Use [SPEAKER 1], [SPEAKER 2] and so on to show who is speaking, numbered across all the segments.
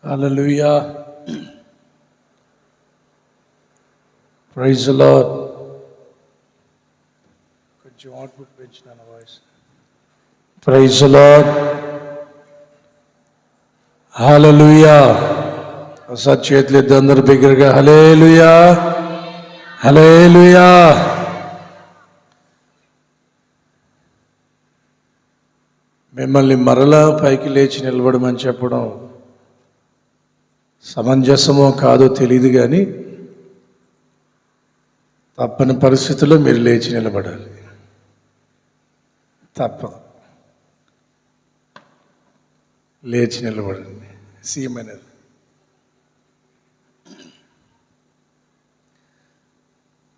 [SPEAKER 1] Hallelujah. Praise the lord. కొంచెం output పెంచిన voice. Praise the lord. Hallelujah. ఒకసారి చేతులు ఎత్తి అందరు బిగ్గరగా హల్లెలూయా హల్లెలూయా. మిమ్మల్ని మరలా పైకి లేచి నిలబడమని చెప్పడం సమంజసమో కాదో తెలియదు, కానీ తప్పని పరిస్థితుల్లో మీరు లేచి నిలబడాలి. తప్పదు, లేచి నిలబడండి. సీఎం అనేది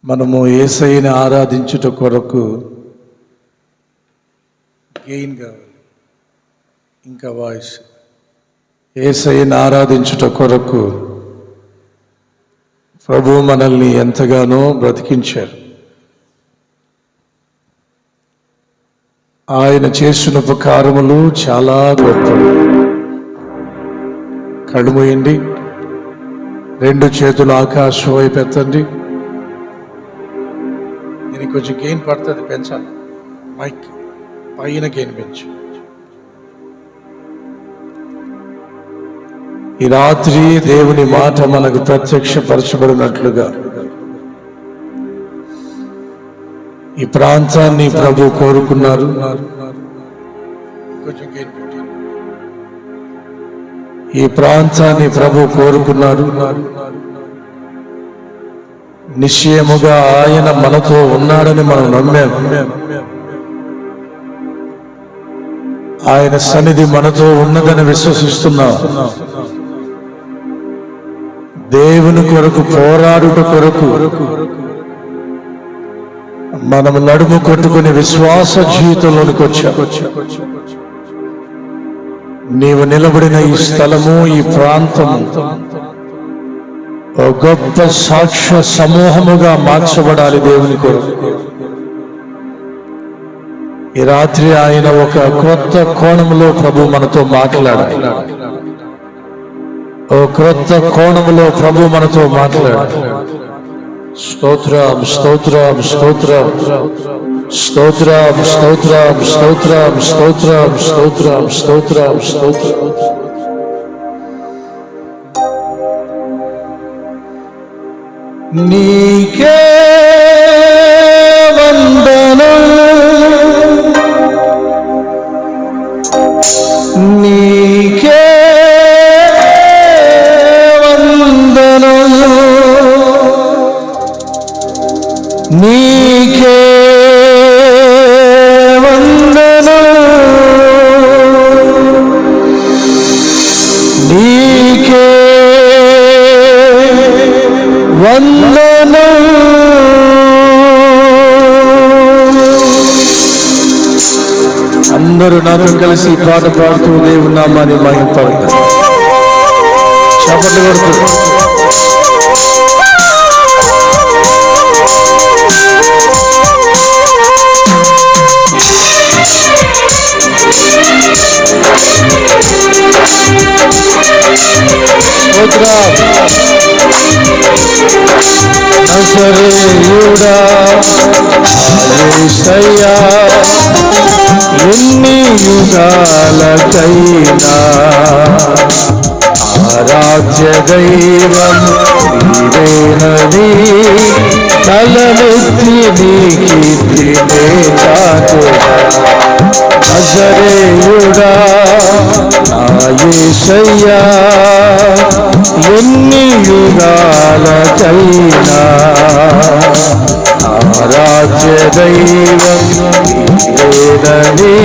[SPEAKER 1] మనము యేసయ్యని ఆరాధించుట కొరకు గెయిన్ కావాలి. ఇంకా వాయిస్. యేసయ్యని ఆరాధించుట కొరకు ప్రభువు మనల్ని ఎంతగానో బ్రతికించారు. ఆయన చేసిన ఉపకారములు చాలా గొప్పవి. కళ్ళు మూయండి, రెండు చేతులు ఆకాశం వైపు ఎత్తండి. దీనికి కొంచెం గెయిన్ పడుతుంది, పెంచాలి. మైక్ పైన గెయిన్ పెంచు. ఈ రాత్రి దేవుని మాట మనకు ప్రత్యక్షపరచబడినట్లుగా ఈ ప్రాంతాన్ని ప్రభు కోరుకున్నారు. ఈ ప్రాంతాన్ని ప్రభు కోరుకున్నారు. నిశ్చయముగా ఆయన మనతో ఉన్నాడని మనం నమ్మాం. ఆయన సన్నిధి మనతో ఉన్నదని విశ్వసిస్తున్నాం. దేవుని కొరకు పోరాడుట కొరకు మనము నడుము కొట్టుకుని విశ్వాస జీవితంలోనికి వచ్చాం. నీవు నిలబడిన ఈ స్థలము, ఈ ప్రాంతము ఒక గొప్ప సాక్ష్య సమూహముగా మార్చబడాలి దేవుని కొరకు. ఈ రాత్రి ఆయన ఒక కొత్త కోణములో ప్రభు మనతో మాట్లాడాలి. ఓ క్రొత్త కోణములో ప్రభు మనతో మాట్లాడాలి. స్తోత్రం స్తోత్రం స్తోత్రం స్తోత్రం స్తోత్రం స్తోత్రం స్తోత్రం స్తోత్రం స్తోత్రం స్తోత్రం. నీకే వందనం, నీకే వందనం, నీకే వందనం, నీకే వందనం. అందరూ నాతో కలిసి పాట పాడుతూ దేవుని నామాన్ని మహిమపడతారు. చప్పట్లు కొడుతూ నజరేయుడా యేసయ్యా, ఎన్ని యుగాలకైనా ఆరాధ్య దైవం నీవేనని తలనెత్తి నీ కీర్తినే చాటుదా. నజరేయుడా నా యేసయ్యా, ఎన్ని యుగాలకైనా ఆరాధ్య దైవం నీవేనని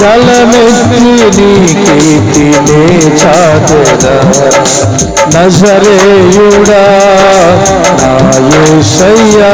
[SPEAKER 1] తలనెత్తి నీ కీర్తినే చాటుదా. నజరేయుడా నా యేసయ్యా.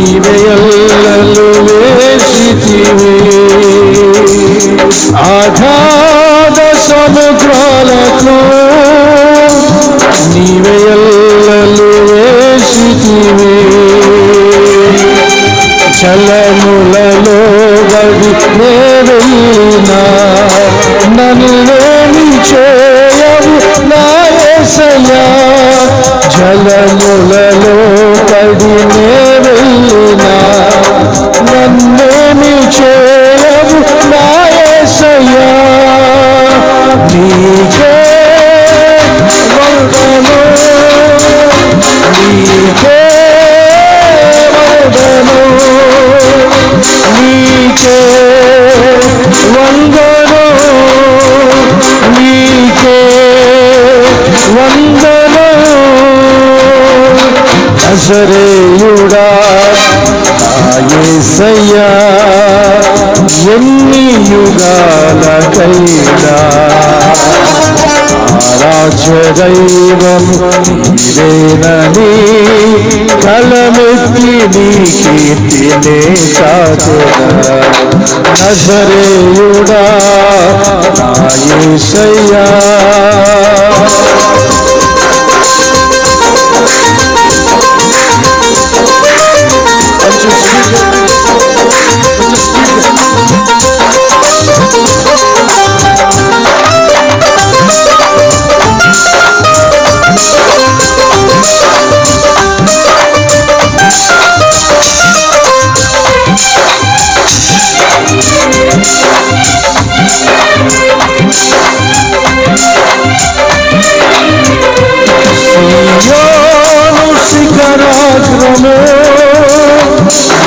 [SPEAKER 1] నీవే ఎల్లలు వేసితివి అగాధ సముద్రాలకు నీవే ఎల్లలు వేసితివి జలములలో బడి వెళ్ళినా నన్నేమి చేయవు నా యేసయ్యా జలములలో బడి వెళ్ళినా నన్నేమి చేయవు నా యేసయ్యా నీకే వందనము నీకే నీకే వందనము నీకే వందనము నజరేయుడా యేసయ్యా ఎన్ని యుగాలకైనా ఆరాధ్య దైవం నీవేనని కలమెత్తి నీ కీర్తినే చాటుదా నజరేయుడా నా యేసయ్యా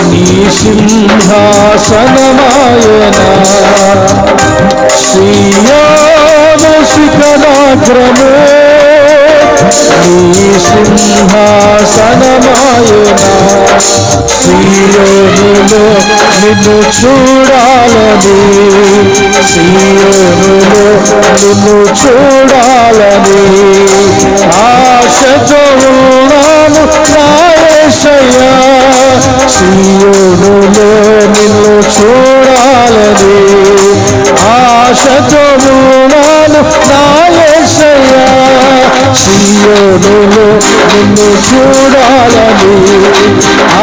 [SPEAKER 1] నీ సింహాసనమాయనా సియోను శిఖరాగ్రము నీ సింహాసనమాయనా సియోనులో నిన్ను చూడాలని సియోనులో నిన్ను చూడాలని ఆశతో ఉన్నాను నా యేసయ్యా సియోనులో నిన్ను చూడాలని ఆశతో ఉన్నాను నా యేసయ్యా సియోనులో నిన్ను చూడాలని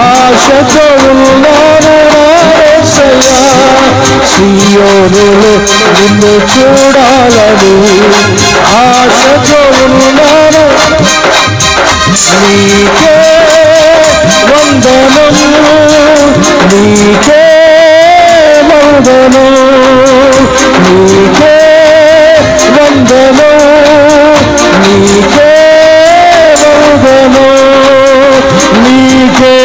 [SPEAKER 1] ఆశతో ఉన్నాను నా యేసయ్యా సియోనులో నిన్ను చూడాలని ఆశతో ఉన్నాను నీకే వందనము నీకే వందనము నీకే వందనము నీకే వందనము నీకే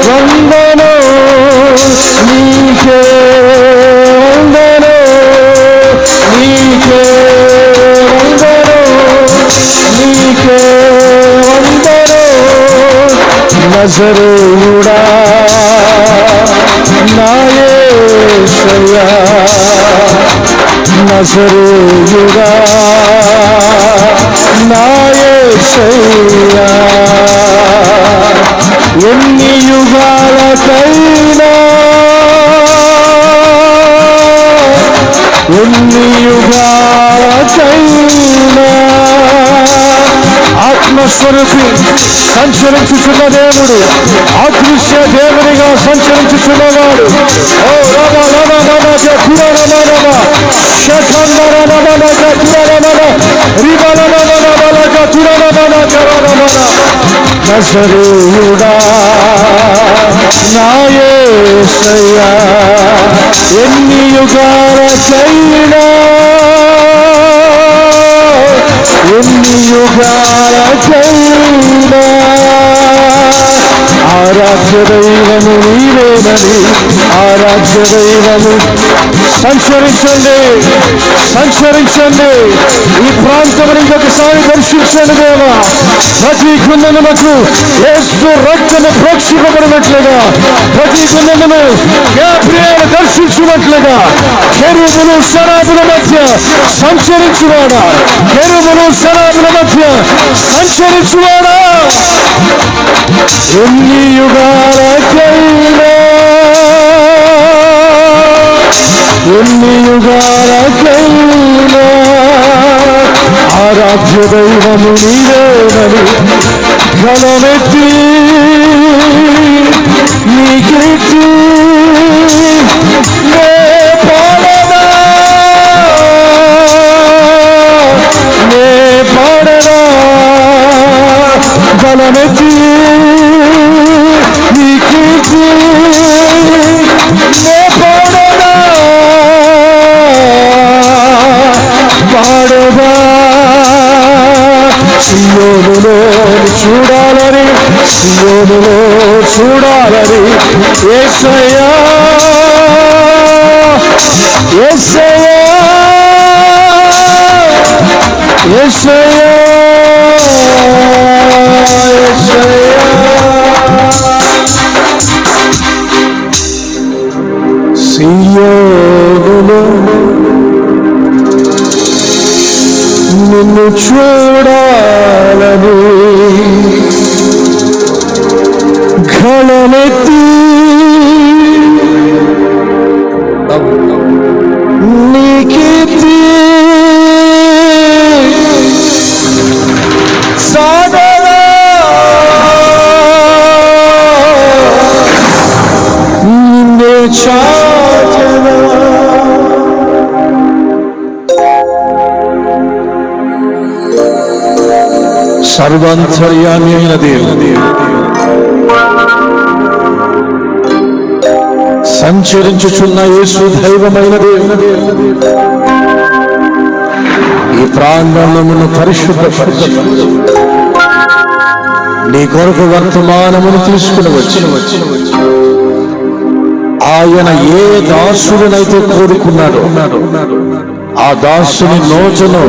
[SPEAKER 1] వందనము నీకే వందనము నీకే వందనము నీకే వందనము నజరేయుడా నా యేసయ్యా నజరేయుడా నా యేసయ్యా ఎన్ని యుగాలకైనా ఎన్ని యుగాలకైనా ఆత్మస్వరూపి సంచరించుచున్న దేవుడు అదృశ్య దేవునిగా సంచరించుచున్నవాడు ఓ రమ రమ రమ జకుర రమ రమ శకందర రమ జకుర రమ రిబల రమ రమ జకుర రమ జర రమ నజరేయుడా నా యేసయ్యా ఎన్ని యుగాలకైనా ఎన్ని యుగాలకైనా ఆరాధ్య దైవము నీవేనని ఆరాధ్య దైవము సంచరించండి సంచరించండి ఈ ప్రాంతం ఇంకొకసారి దర్శించండి దేవా ప్రతి కుందనములకు యేసు రక్తము ప్రోక్షింపబడినట్లుగా ప్రతి కుందనము గాబ్రియేలు దర్శించినట్లుగా కెరూబులు శరాబుల మధ్య సంచరించువాడా, కెరూబులు శరాబుల మధ్య సంచరించువాడా, ఎన్ని యుగాలకైనా ఎన్ని యుగాలకైనా ఆరాధ్య దైవము నీవేనని గలమెత్తి నీ కీర్తి నే పాడనా, నే పాడనా, గలమెత్తి నీ కీర్తి నే పాడనా, పాడదా. సియోనులో చూడాలని, సియోనులో చూడాలని యేసయ్యా, యేసయ్యా, యేసయ్యా, సియోనులో నిన్ను చూడాలని గళమెత్తి నీ కీర్తి సాధనా నిన్నే చాచనా. సర్వాంతర్యామి అయిన దేవుడు, సంచరించుచున్న యేసు దైవమైన దేవుడు, ఈ ప్రాంగణమును పరిశుద్ధపరిచి నీ కొరకు వర్తమానమును తీసుకుని వచ్చి ఆయన ఏ దాసుడినైతే కోరుకున్నాడో ఆ దాసుని నోచును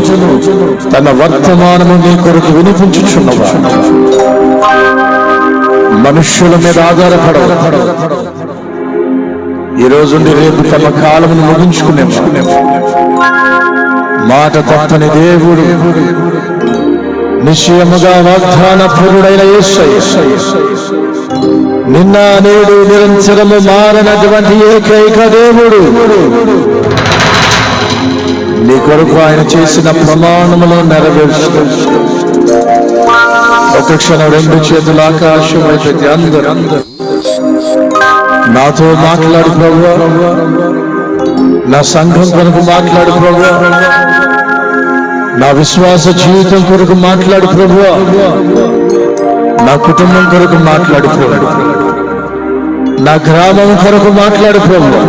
[SPEAKER 1] తన వర్తమానము నీ కొరకు వినిపించుచున్నవాడు. మనుష్యుల మీద ఆధారపడవు. ఈ రోజు రేపు తమ కాలమును ముగించుకునే మాట తప్పని దేవుడు, నిశ్చయముగా వాగ్దాన పురుడైన యేసయ్య, నిన్న నేడు నిరంతరము మారనటువంటి ఏకైక దేవుడు, నీ కొరకు ఆయన చేసిన ప్రమాణములను నెరవేర్చు. ఒక క్షణం రెండు చేతుల ఆకాశం అయితే అందరూ నాతో మాట్లాడు ప్రభువా, నా సంఘం కొరకు మాట్లాడు ప్రభువా, నా విశ్వాస జీవితం కొరకు మాట్లాడు ప్రభువా, నా కుటుంబం కొరకు మాట్లాడు ప్రభువా, నా గ్రామం కొరకు మాట్లాడు ప్రభువా.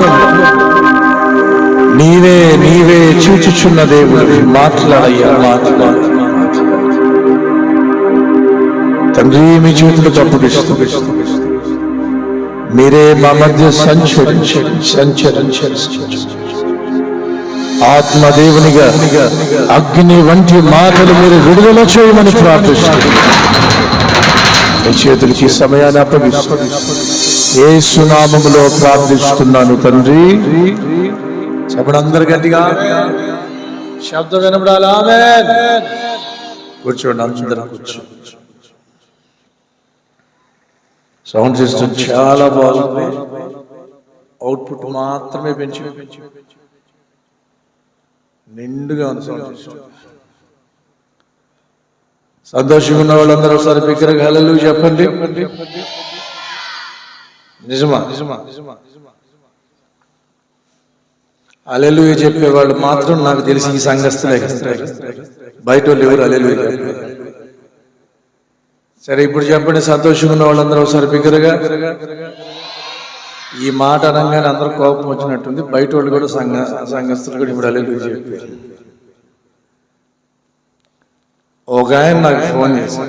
[SPEAKER 1] నీవే నీవే చూచుచున్న దేవుడు, మాట్లాడయ్యా, మాట్లాడు తండ్రి. మీ చేతులు తప్పుడిస్తూ మీరే మా మధ్య సంచరించండి. ఆత్మదేవునిగా అగ్ని వంటి మాటలు మీరు విడుదల చేయమని ప్రార్థిస్తున్నాను. మీ చేతులకి సమయాన్ని అప్పగిస్తూ యేసు నామములో ప్రార్థిస్తున్నాను తండ్రి. చెప్పండి అందరు గట్టిగా, శబ్దం వినపడాలి. ఆమేన్. కూర్చోండి, అందరూ కూర్చోండి. సౌండ్ సిస్టమ్ చాలా బాగుంది. అవుట్పుట్ మాత్రమే పెంచి నిండుగా ఉంది సౌండ్ సిస్టమ్. సంతోషంగా ఉన్న వాళ్ళందరూ ఒకసారి బిగ్గరగా హల్లెలూయా చెప్పండి. నిజమా నిజమా నిజమా హల్లెలూయా చెప్పేవాళ్ళు మాత్రం నాకు తెలిసి ఈ సంఘస్థులే, బయట వాళ్ళు ఎవరు హల్లెలూయా చెప్పారు. సరే ఇప్పుడు చెప్పండి, సంతోషంగా ఉన్న వాళ్ళందరూ ఒకసారి బిగ్గరగా. ఈ మాట అనగానే అందరూ కోపం వచ్చినట్టుంది. బయట వాళ్ళు కూడా సంఘస్థులు కూడా ఇప్పుడు హల్లెలూయా చెప్పారు. ఒక ఆయన నాకు ఫోన్ చేసి,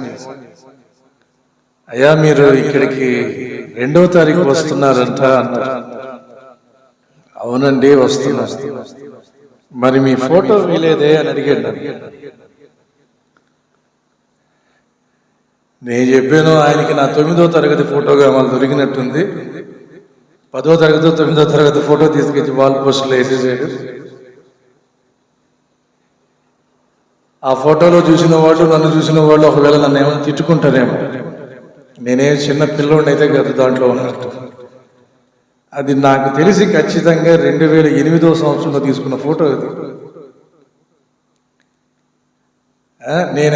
[SPEAKER 1] అయ్యా మీరు ఇక్కడికి 2వ తారీఖు వస్తున్నారంట అన్నారు. అవునండి వస్తున్నా. మరి మీ ఫోటో వీలేదే అని అడిగాడు. నేను చెప్పాను ఆయనకి నా 9వ తరగతి ఫోటోగా మళ్ళీ దొరికినట్టుంది,
[SPEAKER 2] 10వ తరగతి 9వ తరగతి ఫోటో తీసుకొచ్చి వాల్ పోస్టులో వేసేసాడు. ఆ ఫోటోలో చూసిన వాళ్ళు, నన్ను చూసిన వాళ్ళు ఒకవేళ నన్ను ఏమైనా తిట్టుకుంటారేమో, నేనే చిన్న పిల్లోడిని అయితే కాదు దాంట్లో ఉన్నట్టు. అది నాకు తెలిసి ఖచ్చితంగా 2008వ సంవత్సరంలో తీసుకున్న ఫోటో అది. నేను